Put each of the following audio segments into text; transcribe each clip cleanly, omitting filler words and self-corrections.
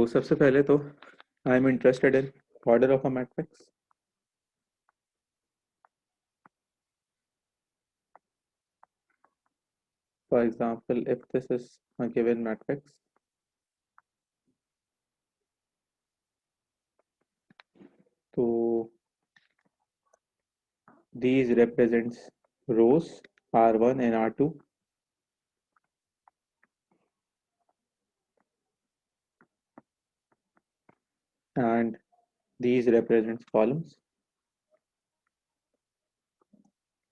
सबसे पहले तो I am interested in order of a matrix. For example, if this is a given matrix, so these represents rows R1 and R2, and these represents columns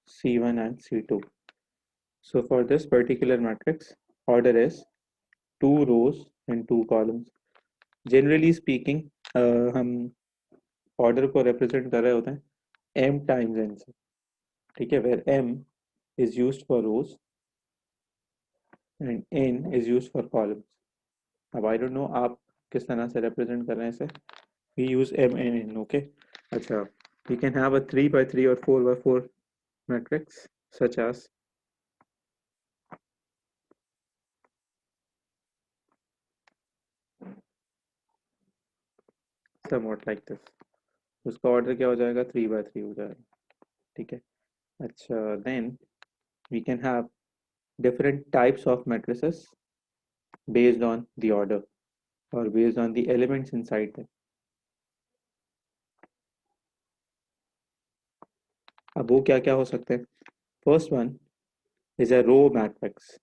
C1 and C2. So for this particular matrix, order is 2 rows and 2 columns. Generally speaking, हम order को represent कर रहे होते हैं m times n से, ठीक है, where m is used for rows and n is used for columns. अब आई डोंट नो आप किस तरह से represent कर रहे हैं इसे. We use m and n, okay. अच्छा, we can have a 3 by 3 or 4 by 4 matrix such as somewhat like this. उसका ऑर्डर क्या हो जाएगा, 3 by 3 हो जाएगा, ठीक है. अच्छा, then we can have different types of matrices based on the order or based on the elements inside them. अब वो क्या क्या हो सकते हैं. First one is a row matrix.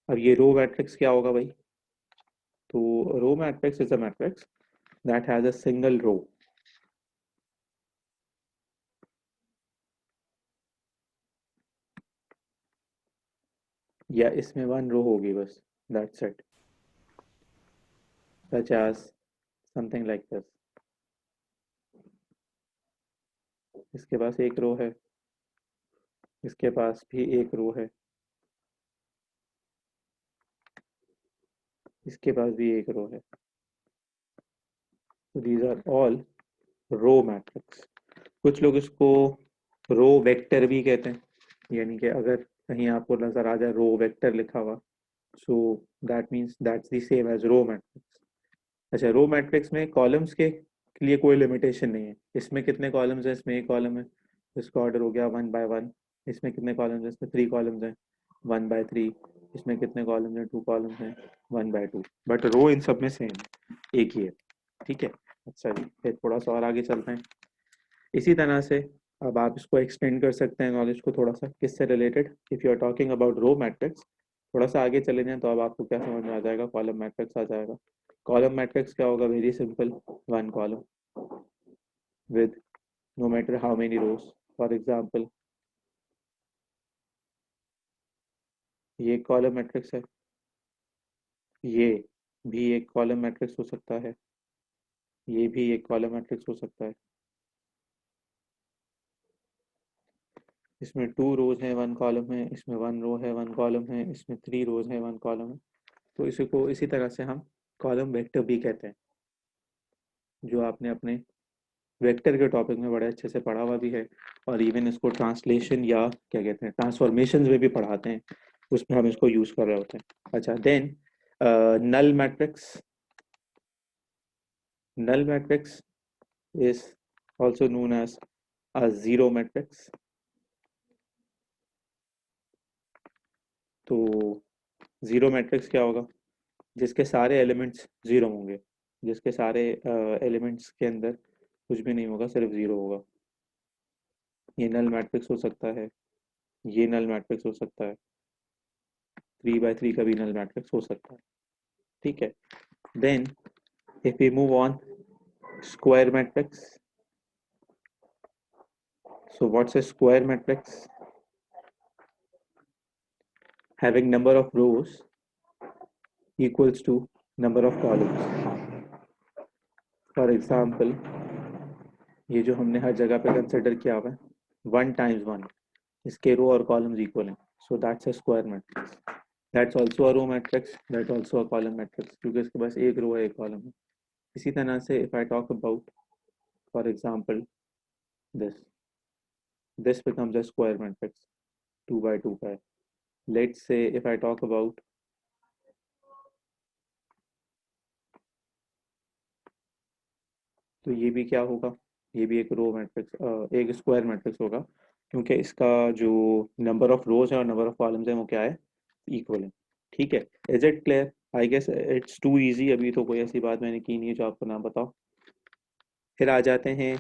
अब ये रो मैट्रिक्स क्या होगा भाई, तो row matrix is a matrix that has a single row. या इसमें वन रो होगी बस, that's it. Such as something like this. इसके पास एक रो है, इसके पास भी एक रो है, इसके पास भी एक रो है. So these are all row matrix. कुछ लोग इसको रो वेक्टर भी कहते हैं, यानी कि अगर कहीं आपको नजर आ जाए रो वेक्टर लिखा हुआ, so that means that's the same as row matrix. अच्छा, रो मैट्रिक्स में कॉलम्स के लिए कोई लिमिटेशन नहीं है. इसमें कितने कॉलम्स हैं, इसमें एक कॉलम है, इसका ऑर्डर हो गया 1 by 1. इसमें कितने कॉलम्स हैं, इसमें 3 कॉलम्स हैं, 1 by 3. इसमें कितने कॉलम्स हैं, 2 कॉलम्स हैं, 1 by 2. बट रो इन सब में सेम एक ही है, ठीक है. अच्छा जी, फिर थोड़ा सा और आगे चलते हैं. इसी तरह से अब आप इसको एक्सटेंड कर सकते हैं नॉलेज को थोड़ा सा, किससे related. If you are talking about row matrix, थोड़ा सा आगे चले जाएं तो अब आपको क्या समझ में आ जाएगा, कॉलम मैट्रिक्स आ जाएगा. कॉलम मैट्रिक्स क्या होगा, very simple, one column with no matter how many rows. For example, ये कॉलम मैट्रिक्स है, ये भी एक कॉलम मैट्रिक्स हो सकता है, ये भी एक कॉलम मैट्रिक्स हो सकता है. इसमें 2 रोज है 1 कॉलम है, इसमें 1 रो है 1 कॉलम है, इसमें 3 रोज है 1 कॉलम है. तो इसी को इसी तरह से हम कॉलम वेक्टर भी कहते हैं, जो आपने अपने वेक्टर के टॉपिक में बड़े अच्छे से पढ़ा हुआ भी है. और इवन इसको ट्रांसलेशन या क्या कहते हैं ट्रांसफॉर्मेशन में भी पढ़ाते हैं, उसमें हम इसको यूज कर रहे होते हैं. अच्छा, then null matrix. Null matrix is also known as a zero matrix. तो जीरो मैट्रिक्स क्या होगा, जिसके सारे एलिमेंट्स जीरो होंगे, जिसके सारे एलिमेंट्स के अंदर कुछ भी नहीं होगा, सिर्फ जीरो होगा. ये नल मैट्रिक्स हो सकता है, ये नल मैट्रिक्स हो सकता है, 3 by 3 का भी नल मैट्रिक्स हो सकता है, ठीक है. Then if we move on, square matrix. So what's a square matrix, having number of rows equals to number of columns. For example, ये जो हमने हर जगह पे कंसिडर किया हुआ है 1 times 1, इसके रो और कॉलम्स इक्वल हैं, so that's a square matrix. That's also a row matrix, that also a column matrix, क्योंकि इसके पास एक रो है एक कॉलम है. इसी तरह से if I talk about for example this, this becomes a square matrix 2 by 2 का है. Let's say if I talk about तो ये भी क्या होगा, ये भी एक रो मैट्रिक्स, एक स्क्वायर मैट्रिक्स होगा, क्योंकि इसका जो नंबर ऑफ रोज है और नंबर ऑफ कॉलम्स है वो क्या है, इक्वल है। ठीक है, is it clear? I guess it's too easy, अभी तो कोई ऐसी बात मैंने की नहीं है जो आपको ना बताओ। फिर आ जाते हैं,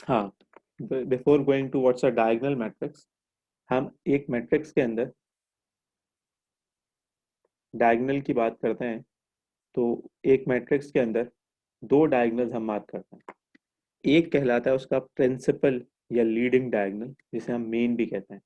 हाँ, before going to what's a diagonal matrix, हम एक मैट्रिक्स के अंदर डायगोनल की बात करते हैं। तो एक मैट्रिक्स के अंदर दो डायगोनल्स हम मार्क करते हैं। एक कहलाता है उसका प्रिंसिपल या लीडिंग डायगोनल, जिसे हम मेन भी कहते हैं।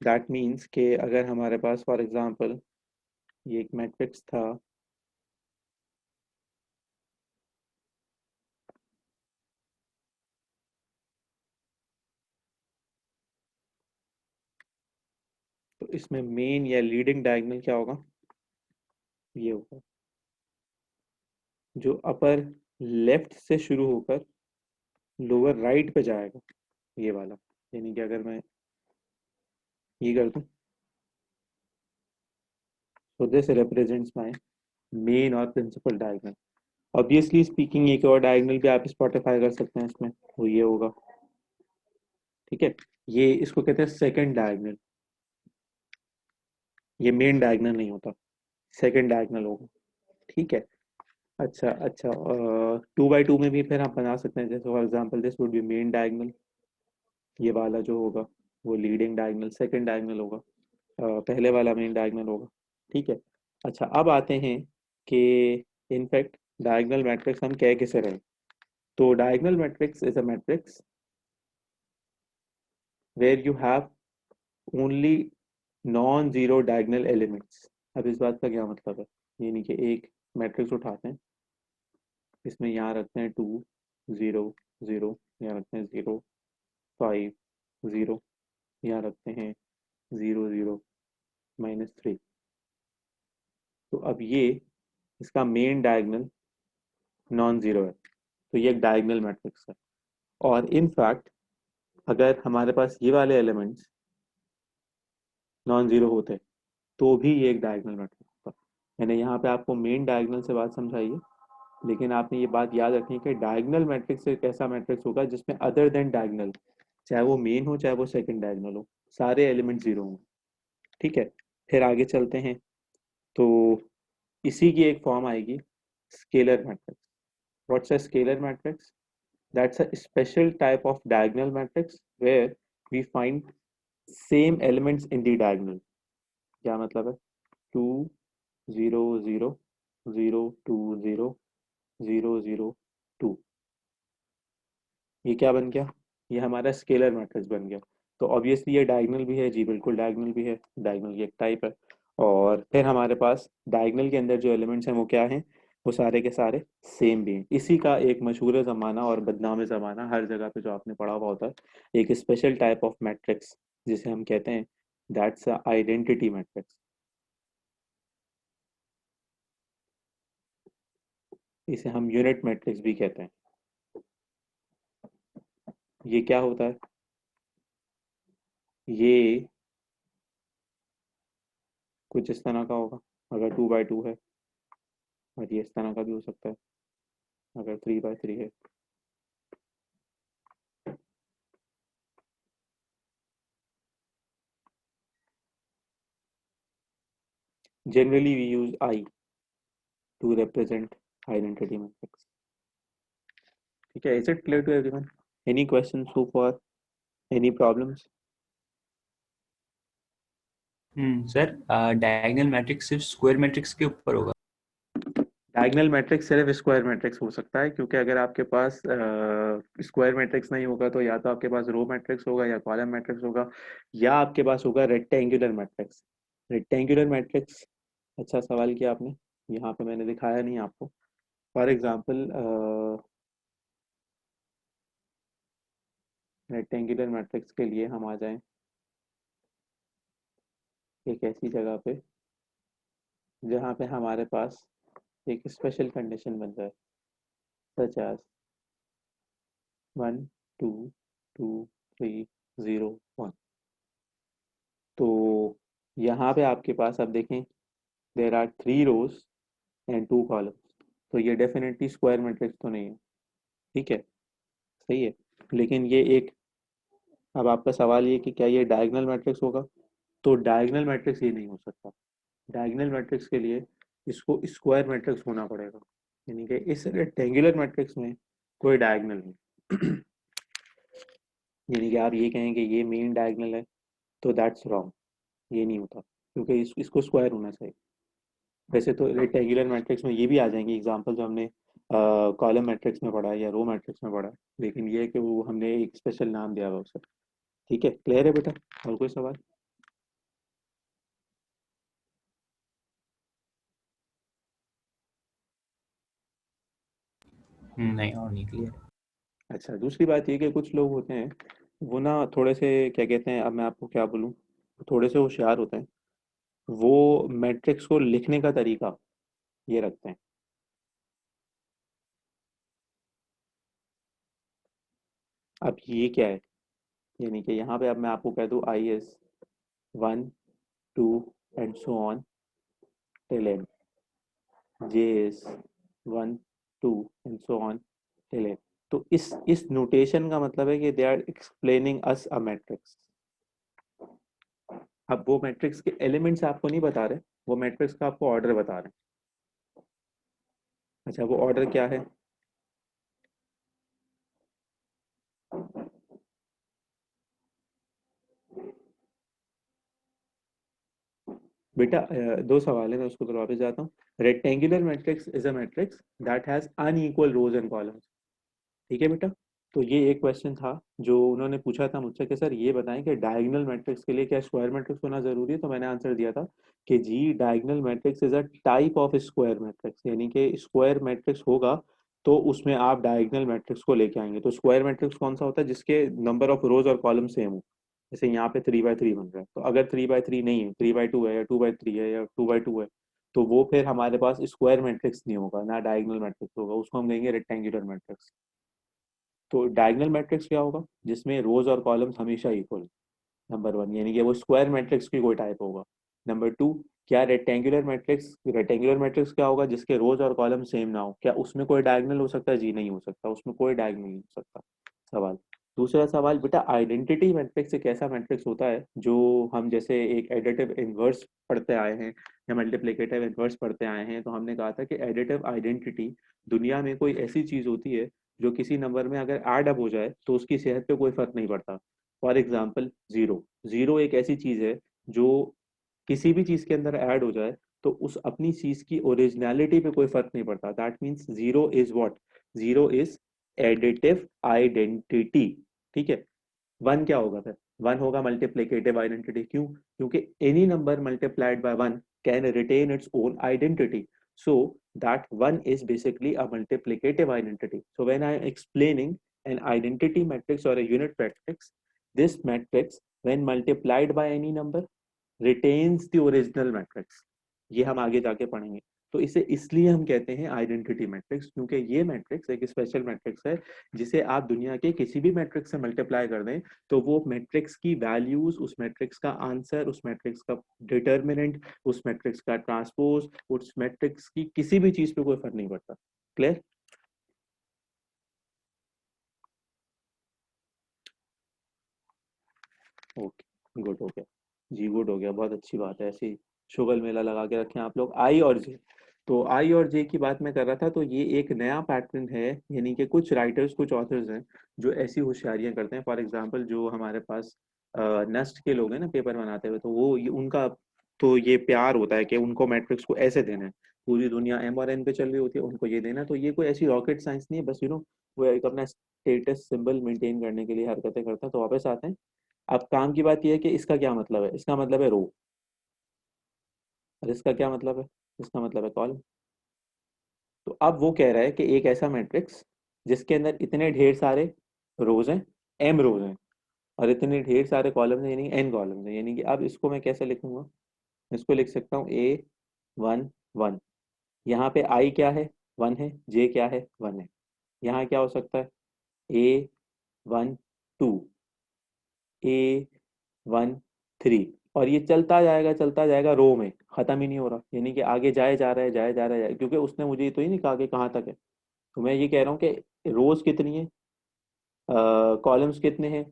दैट मीन्स कि अगर हमारे पास फॉर एग्जांपल ये एक मैट्रिक्स था, तो इसमें मेन या लीडिंग डायगोनल क्या होगा, ये होगा जो अपर लेफ्ट से शुरू होकर लोअर राइट पे जाएगा, ये वाला। यानी कि अगर मैं ये कर दूं, तो दिस रिप्रेजेंट्स माय मेन और प्रिंसिपल डायगोनल। ऑब्वियसली स्पीकिंग एक और डायगोनल भी आप स्पॉटिफाई कर सकते हैं इसमें, वो ये होगा। ठीक है, ये इसको कहते हैं सेकंड डायगोनल, ये मेन डायगोनल नहीं होता, सेकंड डायगोनल होगा। ठीक है, अच्छा अच्छा, 2 by 2 में भी फिर आप बना सकते हैं, जैसे for example this would be main diagonal, ये वाला जो होगा वो लीडिंग डायगोनल सेकंड डायगोनल होगा, पहले वाला मेन डायगोनल होगा। ठीक है, अच्छा अब आते हैं कि इनफैक्ट डायगोनल मैट्रिक्स हम कह किसे रहे। तो diagonal matrix is a matrix where you have only non zero diagonal elements. अब इस बात का क्या मतलब है, यानी कि एक मैट्रिक्स उठाते हैं, इसमें यहाँ रखते हैं 2 0 0, यहाँ रखते हैं 0 5 0, यहाँ रखते हैं 0 0 -3। तो अब ये इसका मेन डायगोनल नॉन जीरो है, तो ये एक डायगोनल मैट्रिक्स है। और इनफैक्ट अगर हमारे पास ये वाले एलिमेंट्स नॉन जीरो होते तो भी ये एक डायगोनल मैट्रिक्स होता। मैंने यहाँ पे आपको मेन डायगोनल से बात समझाई है, लेकिन आपने ये बात याद रखनी है कि डायगोनल मैट्रिक्स एक ऐसा मैट्रिक्स होगा जिसमें अदर देन डायगोनल, चाहे वो मेन हो चाहे वो सेकंड डायगोनल हो, सारे एलिमेंट जीरो होंगे। ठीक है, फिर आगे चलते हैं। तो इसी की एक फॉर्म आएगी scalar matrix. What's a scalar matrix? That's a special type of diagonal matrix where we find same elements in the diagonal. क्या मतलब है, 2 0 0 0 2 0 0 2, ये क्या बन गया, ये हमारा स्केलर मैट्रिक्स बन गया। तो ऑब्वियसली ये डायगोनल भी है जी, बिल्कुल डायगोनल भी है, डायगोनल की एक टाइप है। और फिर हमारे पास डायगोनल के अंदर जो एलिमेंट्स हैं वो क्या हैं, वो सारे के सारे सेम भी हैं। इसी का एक मशहूर ज़माना और बदनाम ज़माना हर जगह पे जो आपने पढ़ा हुआ होता है, एक स्पेशल टाइप ऑफ मैट्रिक्स जिसे हम कहते हैं, दैट्स आइडेंटिटी मैट्रिक्स। इसे हम यूनिट मैट्रिक्स भी कहते हैं। ये क्या होता है, ये कुछ इस तरह का होगा अगर 2 by 2 है, और ये इस तरह का भी हो सकता है अगर 3 by 3 है। Generally, we use I to represent identity matrix. ठीक है, is it clear to everyone? Any questions so far? Any problems? Sir, diagonal matrix सिर्फ स्क्वायर मैट्रिक्स के ऊपर होगा? डायगोनल मैट्रिक्स सिर्फ स्क्वायर मैट्रिक्स हो सकता है, क्योंकि अगर आपके पास स्क्वायर मैट्रिक्स नहीं होगा तो या तो आपके पास रो मैट्रिक्स होगा या कॉलम मैट्रिक्स होगा, या आपके पास होगा रेक्टेंगुलर मैट्रिक्स। रेक्टेंगुलर मैट्रिक्स, अच्छा सवाल किया आपने, यहाँ पे मैंने दिखाया नहीं आपको। फॉर एग्जांपल रेक्टेंगुलर मैट्रिक्स के लिए हम आ जाएं एक ऐसी जगह पे जहाँ पे हमारे पास एक स्पेशल कंडीशन बन जाए। 50, 1 2 2 3 0 1। तो यहाँ पे आपके पास अब देखें, there are 3 rows and 2 columns, तो ये डेफिनेटली स्क्वायर मैट्रिक्स तो नहीं है। ठीक है, सही है। लेकिन ये एक, अब आपका सवाल ये कि क्या ये डायगोनल मैट्रिक्स होगा, तो डायगोनल मैट्रिक्स ये नहीं हो सकता। डायगोनल मैट्रिक्स के लिए इसको स्क्वायर मैट्रिक्स होना पड़ेगा, यानी कि इस रेक्टेंगुलर मैट्रिक्स में कोई डायगोनल नहीं। यानी कि आप ये कहें कि ये मेन डायगोनल है, तो दैट्स रॉन्ग, ये नहीं होता, क्योंकि इसको स्क्वायर होना चाहिए। वैसे तो रेक्टेंगुलर मैट्रिक्स में ये भी आ जाएंगे एग्जांपल जो हमने कॉलम मैट्रिक्स में पढ़ा है या रो मैट्रिक्स में पढ़ा है, लेकिन ये है कि वो हमने एक स्पेशल नाम दिया हुआ उसे। ठीक है, क्लियर है बेटा? और कोई सवाल? नहीं, और नहीं क्लियर। अच्छा, दूसरी बात ये कि कुछ लोग होते हैं, वो ना थोड़े से क्या कहते हैं, अब मैं आपको क्या बोलूँ, थोड़े से होशियार होते हैं, वो मैट्रिक्स को लिखने का तरीका ये रखते हैं। अब ये क्या है, यानी कि यहाँ पे अब मैं आपको कह दूँ i is 1 2 and so on till n, j is 1 2 and so on till n. तो इस नोटेशन का मतलब है कि they are explaining us a matrix. अब वो मैट्रिक्स के एलिमेंट्स आपको नहीं बता रहे, वो मैट्रिक्स का आपको ऑर्डर बता रहे हैं। अच्छा, वो ऑर्डर क्या है? बेटा दो सवाल है, मैं उसको तो वापस जाता हूँ। Rectangular matrix is a matrix that has unequal rows and columns. ठीक है बेटा? तो ये एक क्वेश्चन था जो उन्होंने पूछा था मुझसे कि सर ये बताएं कि डायगोनल मैट्रिक्स के लिए क्या स्क्वायर मैट्रिक्स होना जरूरी है, तो मैंने आंसर दिया था कि जी diagonal matrix is a type of square matrix, यानी कि स्क्वायर मैट्रिक्स होगा तो उसमें आप डायगोनल मैट्रिक्स को लेके आएंगे। तो स्क्वायर मैट्रिक्स कौन सा होता है? जिसके नंबर ऑफ रोज और कॉलम सेम हो। जैसे यहाँ पे 3 बाय 3 बन रहा है, तो अगर 3 बाय 3 नहीं है, 3 बाय 2 है या 2 बाय 3 है या 2 बाय 2 है, तो वो फिर हमारे पास स्क्वायर मैट्रिक्स नहीं होगा, ना डायगोनल मैट्रिक्स होगा, उसको हम कहेंगे रेक्टेंगुलर मैट्रिक्स। तो डायगोनल मैट्रिक्स क्या होगा? जिसमें रोज और कॉलम्स हमेशा इक्वल, नंबर वन, यानी कि वो स्क्वायर मैट्रिक्स की कोई टाइप होगा। नंबर टू, क्या रेक्टेंगुलर मैट्रिक्स क्या होगा? जिसके रोज और कॉलम सेम ना हो। क्या उसमें कोई डायगोनल हो सकता है? जी नहीं हो सकता, उसमें कोई डायगोनल नहीं हो सकता। सवाल, दूसरा सवाल बेटा, आइडेंटिटी मैट्रिक्स एक ऐसा मैट्रिक्स होता है जो हम जैसे एक एडिटिव इनवर्स पढ़ते आए हैं या मल्टीप्लिकेटिव इनवर्स पढ़ते आए हैं, तो हमने कहा था कि एडिटिव आइडेंटिटी दुनिया में कोई ऐसी चीज होती है जो किसी नंबर में अगर ऐड अप हो जाए तो उसकी सेहत पे कोई फर्क नहीं पड़ता। फॉर एग्जाम्पल जीरो, जीरो एक ऐसी चीज है जो किसी भी चीज के अंदर ऐड हो जाए तो उस अपनी चीज की ओरिजिनलिटी पे कोई फर्क नहीं पड़ता। That means zero is what? Zero is additive identity. ठीक है। वन क्या होगा फिर? वन होगा मल्टीप्लिकेटिव आइडेंटिटी। क्यों? क्योंकि any number multiplied by one can retain its own identity, so that one is basically a multiplicative identity. So when I am explaining an identity matrix or a unit matrix, this matrix when multiplied by any number retains the original matrix। ये हम आगे जाके पढ़ेंगे। तो इसे इसलिए हम कहते हैं आइडेंटिटी मैट्रिक्स, क्योंकि ये मैट्रिक्स एक स्पेशल मैट्रिक्स है जिसे आप दुनिया के किसी भी मैट्रिक्स से मल्टीप्लाई कर दें तो वो मैट्रिक्स की वैल्यूज, उस मैट्रिक्स का आंसर, उस मैट्रिक्स का डिटर्मिनेंट, उस मैट्रिक्स का ट्रांसपोज, उस मैट्रिक्स की किसी भी चीज पे कोई फर्क नहीं पड़ता। क्लियर? ओके, गुड हो गया जी, गुड हो गया, बहुत अच्छी बात है। ऐसी शुगल मेला लगा के रखें आप लोग। आई और जे, तो आई और जे की बात मैं कर रहा था, तो ये एक नया पैटर्न है, यानी कि कुछ राइटर्स, कुछ ऑथर्स हैं जो ऐसी होशियारियां करते हैं। फॉर एग्जांपल जो हमारे पास नस्ट के लोग हैं ना पेपर बनाते हुए, तो वो उनका तो ये प्यार होता है कि उनको मैट्रिक्स को ऐसे देना है। पूरी दुनिया एम और एन पे चल रही होती है, उनको ये देना। तो ये कोई ऐसी रॉकेट साइंस नहीं है, बस वो एक अपना स्टेटस सिंबल मेंटेन करने के लिए हरकतें करता है। तो वापस आते हैं। अब काम की बात यह है कि इसका क्या मतलब है। इसका मतलब है रो, और इसका क्या मतलब है? इसका मतलब है कॉलम। तो अब वो कह रहा है कि एक ऐसा मैट्रिक्स जिसके अंदर इतने ढेर सारे रोज हैं, एम रोज हैं, और इतने ढेर सारे कॉलम हैं, यानी एन कॉलम हैं, यानी कि अब इसको मैं कैसे लिखूंगा? इसको लिख सकता हूँ ए वन वन। यहाँ पे आई क्या है? वन है। जे क्या है? वन है। यहाँ क्या हो सकता है, A12, A13, और ये चलता जाएगा रो में, खत्म ही नहीं हो रहा, यानी कि आगे जाए जा रहा है, क्योंकि उसने मुझे ये तो ही नहीं कहा कि कहाँ तक है। तो मैं ये कह रहा हूँ कि रोज कितनी है, कॉलम्स कितने हैं,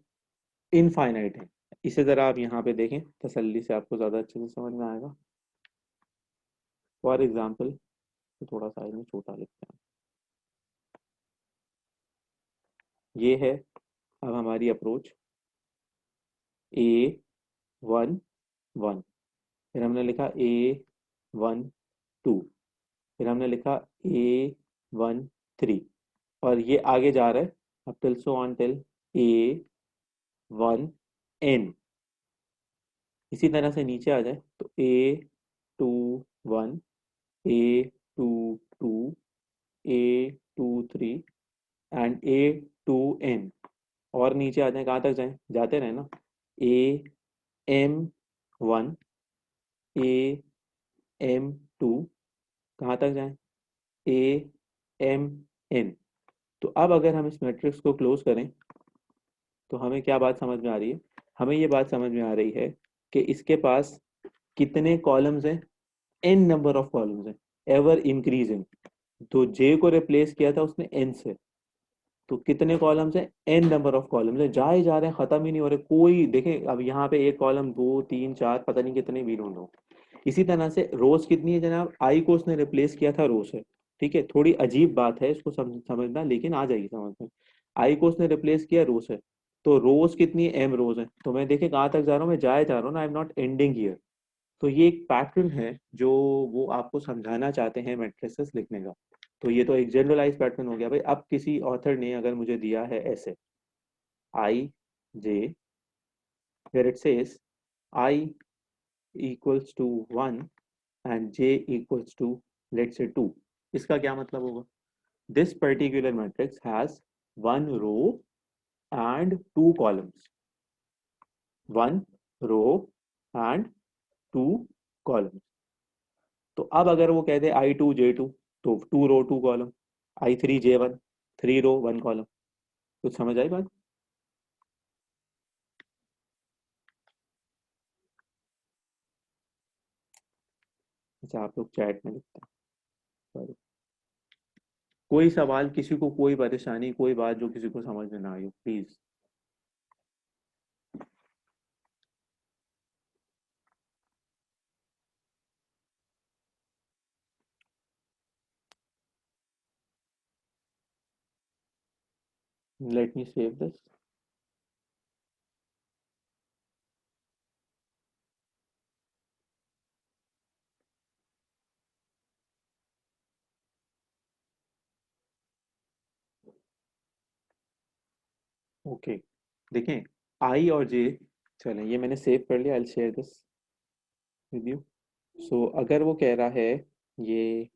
इनफाइनाइट है। इसे जरा आप यहाँ पे देखें तसल्ली से, आपको ज़्यादा अच्छे से समझ में आएगा। फॉर एग्जाम्पल, थोड़ा साइज में छोटा लिखते हैं, ये है अब हमारी अप्रोच A11, फिर हमने लिखा A12, फिर हमने लिखा A13, और ये आगे जा रहा है अब till so on till A1N। इसी तरह से नीचे आ जाए तो A21, A22, A23 and A2N, और नीचे आ जाए, कहाँ तक जाएं, जाते रहे ना, AM1, AM2, कहाँ तक जाएं, AMN। तो अब अगर हम इस मैट्रिक्स को क्लोज करें तो हमें क्या बात समझ में आ रही है, हमें ये बात समझ में आ रही है कि इसके पास कितने कॉलम्स हैं, n नंबर ऑफ कॉलम्स हैं, एवर इंक्रीजिंग। तो j को रिप्लेस किया था उसने n से, तो कितने कॉलम्स हैं, n नंबर ऑफ कॉलम्स हैं, जाए जा रहे हैं, खत्म ही नहीं हो रहे कोई। देखें अब यहाँ पे एक कॉलम, दो, तीन, चार, पता नहीं कितने भी ढूंढो। इसी तरह से रोज कितनी है जनाब, आई को उसने रिप्लेस किया था रो से, ठीक है, थोड़ी अजीब बात है इसको समझना, लेकिन आ जाएगी समझ में। आई को उसने रिप्लेस किया रो से, तो रोज कितनी है, एम रोज है। तो मैं देखे कहाँ तक जा रहा हूँ, मैं जाए जा रहा हूँ ना, I am not ending here. तो ये एक पैटर्न है जो वो आपको समझाना चाहते हैं मैट्रिसेस लिखने का। तो ये तो एक जनरलाइज पैटर्न हो गया भाई। अब किसी ऑथर ने अगर मुझे दिया है ऐसे I J, where it says I equals to 1 and j equals to let's say 2, इसका क्या मतलब होगा, this particular matrix has one row and two columns, one row and two columns। तो अब अगर वो कहते I2J2, तो 2 row 2 column, I3J1, 3 row 1 column। कुछ समझ आई बात। अच्छा आप लोग चैट में लिखते हैं, Sorry। कोई सवाल, किसी को कोई परेशानी, कोई बात जो किसी को समझ में ना आई हो, please. Let me save this. Okay, देखें आई और जे, चलें ये मैंने सेव कर लिया, I share this with you. So अगर वो कह रहा है ये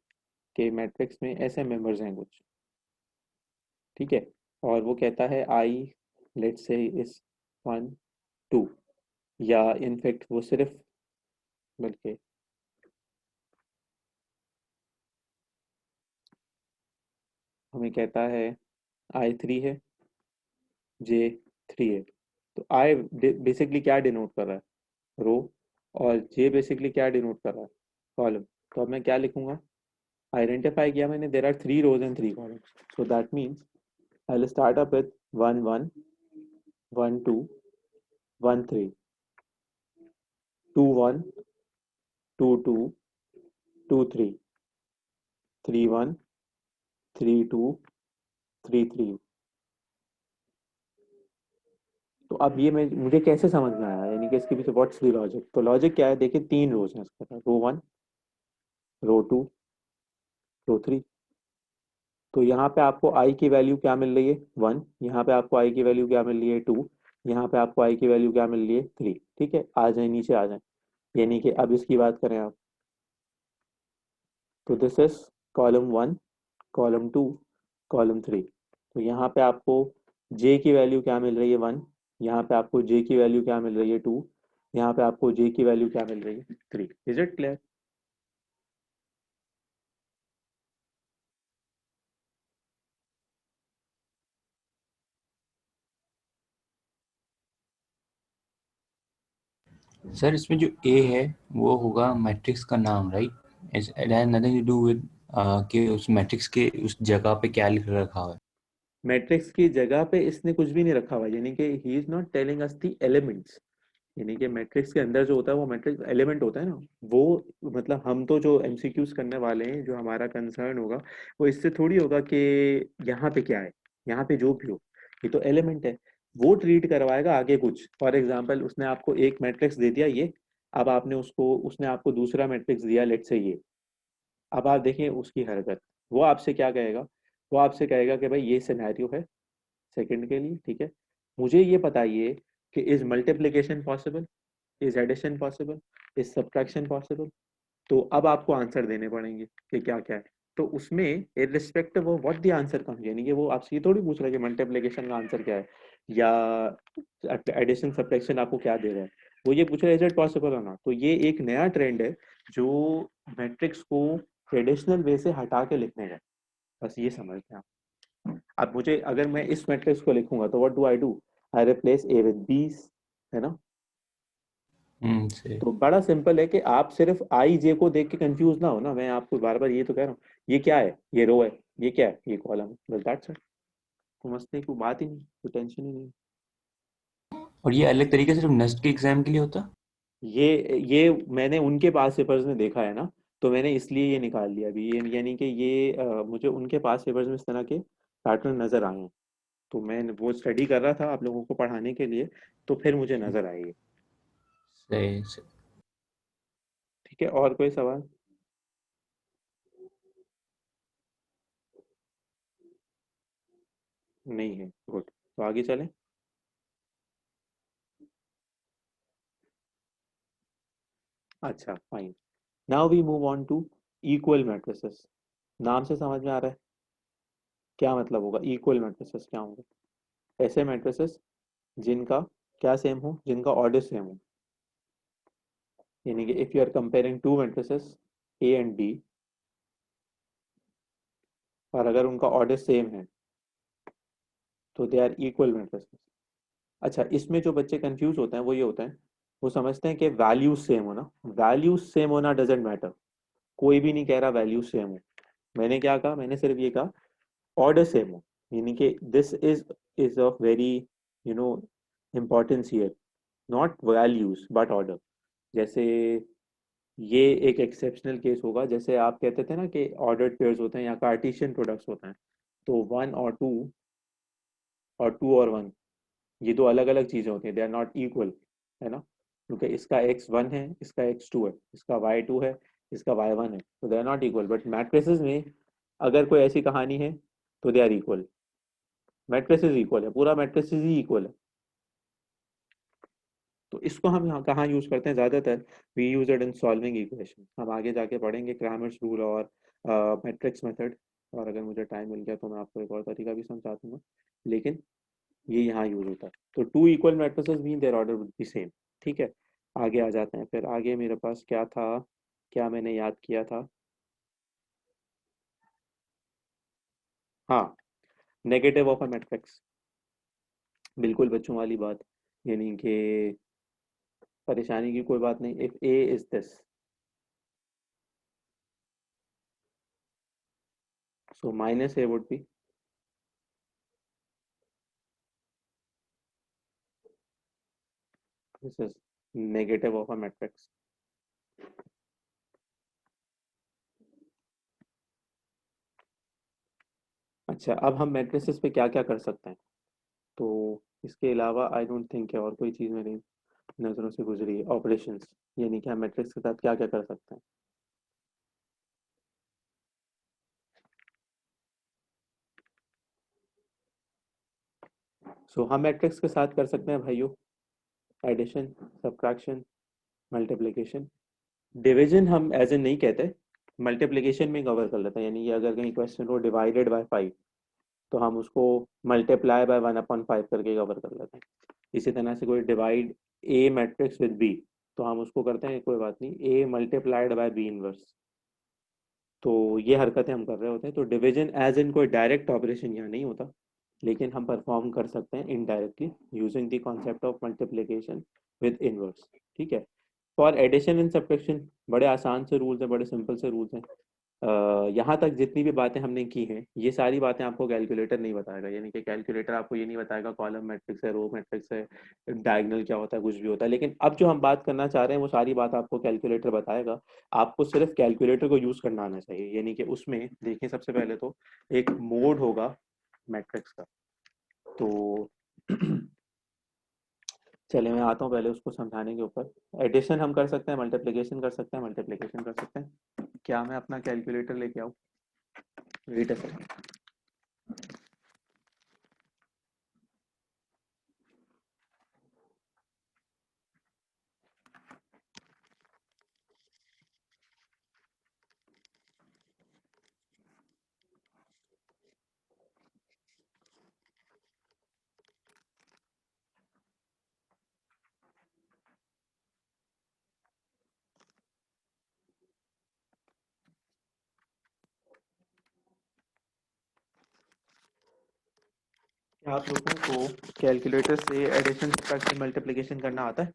कि मैट्रिक्स में ऐसे मेंबर्स हैं कुछ, ठीक है, और वो कहता है आई लेट्स से इस 1 2, या इनफैक्ट वो सिर्फ, बल्कि हमें कहता है I3 है, J3 है। तो आई बेसिकली क्या डिनोट कर रहा है, रो, और जे बेसिकली क्या डिनोट कर रहा है, कॉलम। तो अब मैं क्या लिखूंगा, आइडेंटिफाई किया मैंने, देर are 3 rows and 3 columns, so that means I'll start up with 1 1, 1 2, 1 3, 2 1, 2 2, 2 3, 3 1, 3 2, 3 3। तो अब ये मैं मुझे कैसे समझ में आया, यानी कि इसके पीछे व्हाट्स द लॉजिक। तो लॉजिक क्या है, देखिए 3 रोज हैं इसके पास, रो 1, रो 2, रो 3। तो यहाँ पे आपको आई की वैल्यू क्या मिल रही है, 1, यहाँ पे आपको आई की वैल्यू क्या मिल रही है, 2, यहाँ पे आपको आई की वैल्यू क्या मिल रही है, 3। ठीक है, आ जाए नीचे आ जाए, यानी कि अब इसकी बात करें आप, तो this is column 1, column 2, column 3। तो यहाँ पे आपको जे की वैल्यू क्या मिल रही है, 1, यहाँ पे आपको जे की वैल्यू क्या मिल रही है, 2, यहाँ पे आपको जे की वैल्यू क्या मिल रही है, 3। Is it clear. सर इसमें जो ए है वो होगा मैट्रिक्स का नाम, right? It has nothing to do with कि उस मैट्रिक्स के उस जगह पे क्या लिख रखा हुआ है। मैट्रिक्स की जगह पे इसने कुछ भी नहीं रखा हुआ, यानी कि he is not telling us the elements. यानी कि मैट्रिक्स के अंदर जो होता है वो मैट्रिक्स एलिमेंट होता है ना, वो मतलब हम तो जो एमसीक्यूज करने वाले हैं, जो हमारा कंसर्न होगा वो इससे थोड़ी होगा कि यहाँ पे क्या है, यहाँ पे जो भी हो ये तो एलिमेंट है। वो ट्रीट करवाएगा आगे कुछ, फॉर एग्जांपल उसने आपको एक मैट्रिक्स दे दिया ये, अब आपने उसको, उसने आपको दूसरा मैट्रिक्स दिया लेट से ये, अब आप देखें उसकी हरकत। वो आपसे क्या कहेगा, वो आपसे कहेगा कि भाई ये सिनेरियो है सेकंड के लिए, ठीक है, मुझे ये बताइए कि is multiplication possible, is addition possible, is subtraction possible. तो अब आपको आंसर देने पड़ेंगे कि क्या क्या है। तो उसमें irrespective of what the answer comes, यानी कि वो आपसे ये थोड़ी पूछ रहा है कि मल्टीप्लिकेशन का आंसर क्या है या एडिशन सब्ट्रैक्शन आपको क्या दे रहा है, वो ये पूछ रहा है इज इट पॉसिबल और नॉट। तो ये एक नया ट्रेंड है जो मैट्रिक्स को ट्रेडिशनल वे से हटा के लिखने का है। बस ये समझते हैं आप। अब मुझे अगर मैं इस मैट्रिक्स को लिखूंगा तो what do I replace A with बीस, है ना। सही। तो बड़ा सिंपल है कि आप सिर्फ आई जे को देख के कंफ्यूज ना हो ना, मैं आपको बार बार ये तो कह रहा हूँ, ये क्या है, ये रो है, ये क्या है, ये कॉलम है, बस दैट्स इट। समझते हैं, कोई बात ही नहीं, कोई टेंशन ही नहीं। और ये अलग तरीके से सिर्फ नेक्स्ट के एग्जाम के लिए होता है? ये मैंने उनके पास पेपर्स में देखा है ना, तो मैंने इसलिए ये निकाल लिया अभी ये, यानी कि ये मुझे उनके पास पेपर्स में इस तरह के पैटर्न नजर आए हैं, तो मैं वो स्टडी कर रहा था आप लोगों को पढ़ाने के लिए, तो फिर मुझे नजर आई ये। सही सही। ठीक है, और कोई सवाल? नहीं है, गुड, तो आगे चलें। अच्छा fine, now we move on to equal matrices. नाम से समझ में आ रहा है क्या मतलब होगा इक्वल मैट्रिसेस, क्या होंगे? ऐसे मैट्रिसेस जिनका क्या सेम हो, जिनका ऑर्डर सेम हो, यानी कि if you are comparing two matrices A and B, और अगर उनका ऑर्डर सेम है तो दे आर इक्वल मैट्रिसेस। अच्छा, इसमें जो बच्चे कंफ्यूज होते हैं वो ये होता है, वो समझते हैं कि वैल्यूज सेम होना, वैल्यूज सेम होना डजेंट मैटर। कोई भी नहीं कह रहा वैल्यूज सेम हो। मैंने क्या कहा, मैंने सिर्फ ये कहा ऑर्डर सेम हो, यानी कि this is of very you know importance here, not values but order. जैसे ये एक एक्सेप्शनल केस होगा, जैसे आप कहते थे ना कि ऑर्डर्ड पेयर्स होते हैं या कार्टेशियन प्रोडक्ट्स होते हैं, तो वन और टू और वन, ये दो अलग अलग चीजें होती हैं, दे आर नॉट इक्वल, है ना, क्योंकि इसका एक्स वन है, इसका एक्स टू है, इसका वाई टू है, इसका वाई वन है, तो they are not equal. But matrices में अगर कोई ऐसी कहानी है तो they are equal, matrices equal है, पूरा मैट्रिसेस ही इक्वल है। तो इसको हम यहाँ कहाँ यूज करते हैं ज्यादातर, we use it in solving equation. हम आगे जाके पढ़ेंगे क्रैमर्स रूल और मैट्रिक्स मेथड, और अगर मुझे टाइम मिल गया तो मैं आपको एक और तरीका भी समझा दूंगा, लेकिन ये यहाँ यूज होता है। तो two equal matrices mean their order would be same. ठीक है, आगे आ जाते हैं, फिर आगे मेरे पास क्या था, क्या मैंने याद किया था, हाँ, नेगेटिव ऑफ अ मैट्रिक्स, बिल्कुल बच्चों वाली बात, यानी कि परेशानी की कोई बात नहीं। If A is this, so minus A would be, this is negative of a matrix. अच्छा, अब हम मैट्रिसेस पे क्या क्या कर सकते हैं, तो इसके अलावा आई डोंट थिंक है और कोई चीज़ मेरी नज़रों से गुजरी है। ऑपरेशंस, यानी कि हम मैट्रिक्स के साथ क्या क्या कर सकते हैं। सो हम मैट्रिक्स के साथ कर सकते हैं भाइयों, एडिशन, सब्ट्रैक्शन, मल्टीप्लिकेशन। डिवीजन हम एज ए नहीं कहते, मल्टीप्लिकेशन में कवर कर लेते हैं, यानी कि अगर कहीं क्वेश्चन हो डिवाइडेड बाय 5, तो हम उसको मल्टीप्लाई बाय 1/5 करके कवर कर लेते हैं। इसी तरह से कोई divide A matrix with B, तो हम उसको करते हैं, कोई बात नहीं, A multiplied by B inverse. तो ये हरकतें हम कर रहे होते हैं। तो डिवीजन एज इन कोई डायरेक्ट ऑपरेशन यहाँ नहीं होता, लेकिन हम परफॉर्म कर सकते हैं indirectly using the concept of multiplication with inverse. ठीक है। फॉर एडिशन एंड सब्ट्रैक्शन बड़े आसान से रूल्स हैं, बड़े सिंपल से रूल्स हैं। यहाँ तक जितनी भी बातें हमने की हैं ये सारी बातें आपको कैलकुलेटर नहीं बताएगा, यानी कि कैलकुलेटर आपको ये नहीं बताएगा कॉलम मैट्रिक्स है, रो मैट्रिक्स है, डायगोनल क्या होता है, कुछ भी होता है। लेकिन अब जो हम बात करना चाह रहे हैं वो सारी बात आपको कैलकुलेटर बताएगा। आपको सिर्फ कैलकुलेटर को यूज करना आना चाहिए। यानी कि उसमें देखिए सबसे पहले तो एक मोड होगा मैट्रिक्स का। तो चलिए मैं आता हूँ पहले उसको समझाने के ऊपर। एडिशन हम कर सकते हैं, मल्टीप्लिकेशन कर सकते हैं, मल्टीप्लिकेशन कर सकते हैं। क्या मैं अपना कैलकुलेटर लेके आऊँ? Wait a second. क्या आप लोगों को कैलकुलेटर से एडिशन सब्ट्रैक्शन मल्टीप्लिकेशन करना आता है?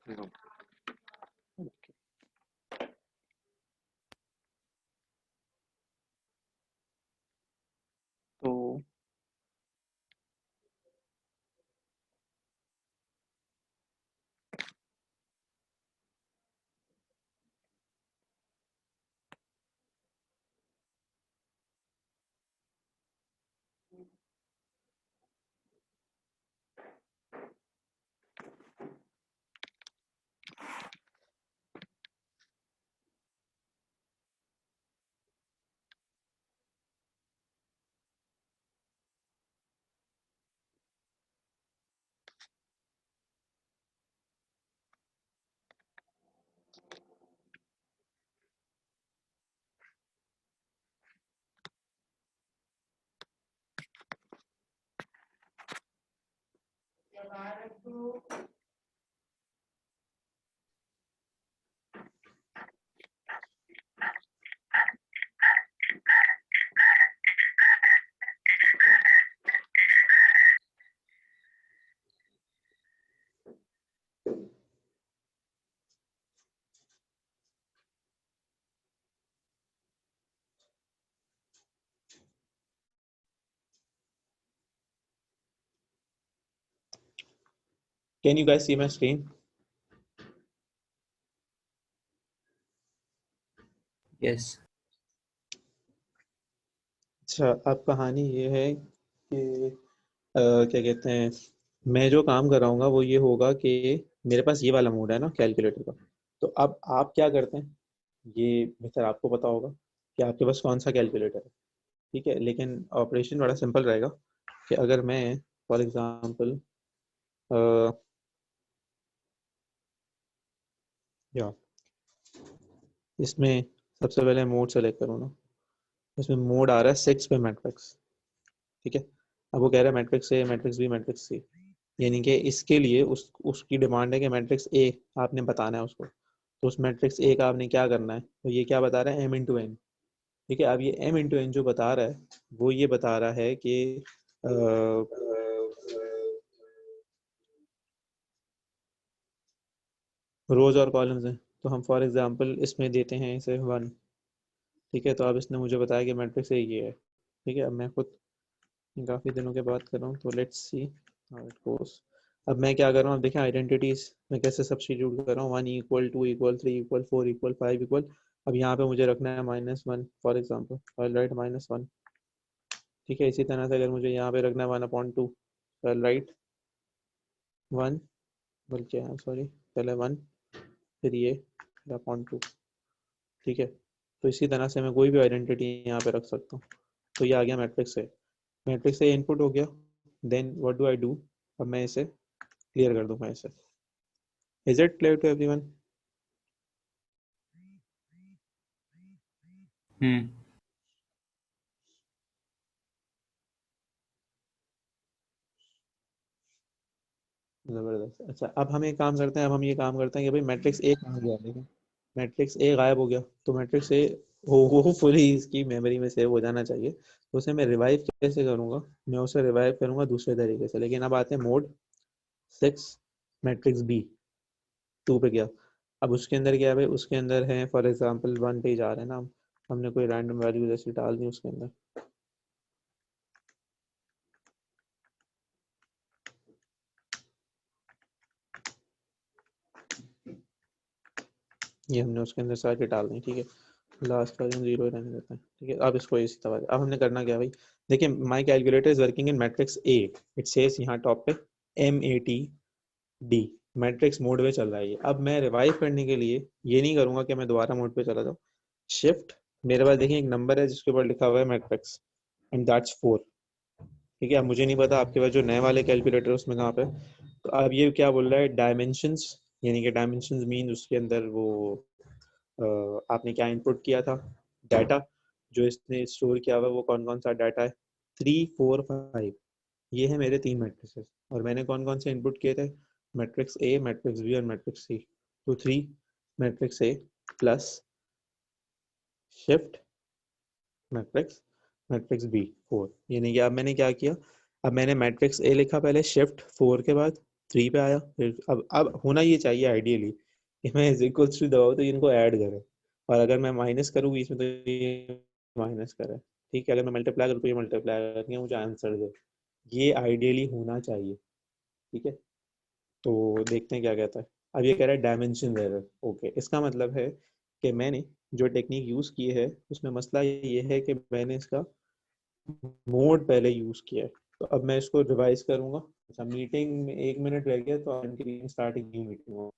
No. Okay. तो can you guys see my screen? Yes. अच्छा, अब कहानी ये है कि क्या कहते हैं, मैं जो काम कर रहा हूँ वो ये होगा कि मेरे पास ये वाला मोड है ना कैलकुलेटर का। तो अब आप क्या करते हैं ये बेहतर आपको पता होगा कि आपके पास कौन सा कैलकुलेटर है। ठीक है, लेकिन ऑपरेशन बड़ा सिंपल रहेगा कि अगर मैं फॉर एग्जांपल या इसमें सबसे पहले मोड सेलेक्ट करूँ ना, इसमें मोड आ रहा है 6 पे मैट्रिक्स। ठीक है, अब वो कह रहा है matrix A, matrix B, matrix C. यानी कि इसके लिए उसकी डिमांड है कि मैट्रिक्स ए आपने बताना है उसको। तो उस मैट्रिक्स ए का आपने क्या करना है, तो ये क्या बता रहा है, एम इंटू एन। ठीक है, अब ये एम इंटू एन जो बता रहा है वो ये बता रहा है कि रोज और कॉलम्स हैं। तो हम फॉर एग्जांपल इसमें देते हैं इसे 1। ठीक है, तो अब इसने मुझे बताया कि मैट्रिक्स ए ये है। ठीक है, अब मैं खुद काफ़ी दिनों के बाद कर रहा हूँ, तो let's see how it goes. अब मैं क्या कर रहा हूँ, अब देखें आइडेंटिटीज मैं कैसे सब्स्टिट्यूट कर रहा हूँ, 1 equal 2 equal 3 equal 4 equal 5 equal. अब यहाँ पे मुझे रखना है -1 फॉर एग्जाम्पल, आई राइट -1। ठीक है, इसी तरह से अगर मुझे यहाँ पे रखना है 1/2, तो आई राइट 1, बल्कि हाँ सॉरी, पहले 1 फिर ये अपॉन 2। ठीक है, तो इसी तरह से मैं कोई भी आइडेंटिटी यहाँ पे रख सकता हूँ। तो ये आ गया मैट्रिक्स है, मैट्रिक्स से इनपुट हो गया। Then what do I do, अब मैं इसे क्लियर कर दूंगा इसे। Is it clear to everyone? Hmm. जबरदस्त। अच्छा, अब हम एक काम करते हैं, अब हम ये काम करते हैं कि भाई मैट्रिक्स ए कहाँ गया, देखो मैट्रिक्स ए गायब हो गया। तो मैट्रिक्स ए वो फुली इसकी मेमोरी में सेव हो जाना चाहिए। तो उसे मैं रिवाइव कैसे करूँगा, मैं उसे रिवाइव करूँगा दूसरे तरीके से। लेकिन अब आते हैं मोड 6 मैट्रिक्स बी 2 पे गया। अब उसके अंदर क्या है भाई, उसके अंदर है फॉर एग्जांपल 1 पे जा रहे हैं ना, हमने कोई रैंडम वैल्यू जैसी डाल दी उसके अंदर। ये हमने उसके अंदर सारे डाल दी, ठीक है। लास्ट वर्जन 0 रहने देते हैं, ठीक है। अब इसको इसी तरह, अब हमने करना क्या भाई, देखिए my calculator is working in matrix A, it says यहाँ टॉप पे MATD, मैट्रिक्स मोड में चल रहा है ये। अब मैं रिवाइव करने के लिए ये नहीं करूंगा कि मैं दोबारा मोड पे चला जाऊँ, शिफ्ट, मेरे पास देखिए एक नंबर है जिसके ऊपर लिखा हुआ है मैट्रिक्स एंड दैट्स 4, ठीक है। अब मुझे नहीं पता आपके पास जो नए वाले कैलकुलेटर उसमें कहाँ पे, तो अब ये क्या बोल रहा है, डायमेंशंस, यानी कि डायमेंशंस मीन उसके अंदर वो आपने क्या इनपुट किया था, डाटा जो इसने स्टोर किया हुआ वो कौन कौन सा डाटा है, 3 4 5, ये है मेरे 3 मैट्रिसेस। और मैंने कौन कौन से इनपुट किए थे, मैट्रिक्स ए, मैट्रिक्स बी और मैट्रिक्स सी। तो 3 matrix A plus shift matrix matrix B 4, यानी कि अब मैंने क्या किया, अब मैंने मैट्रिक्स ए लिखा पहले, शिफ्ट 4 के बाद 3 पे आया, फिर अब होना ये चाहिए आइडियली कि मैं इज इक्वल्स टू दबाऊँ तो इनको ऐड करे, और अगर मैं माइनस करूँ इसमें तो ये माइनस करे, ठीक है। अगर मैं मल्टीप्लाई करूँ तो ये मल्टीप्लाई करके मुझे आंसर दे, ये आइडियली होना चाहिए, ठीक है। तो देखते हैं क्या कहता है। अब ये कह रहा है डायमेंशन एरर, ओके। इसका मतलब है कि मैंने जो टेक्निक यूज़ की है उसमें मसला ये है कि मैंने इसका मोड पहले यूज़ किया है। तो अब मैं इसको रिवाइज करूंगा। अच्छा, मीटिंग में 1 मिनट रह गया तो स्टार्ट न्यू मीटिंग।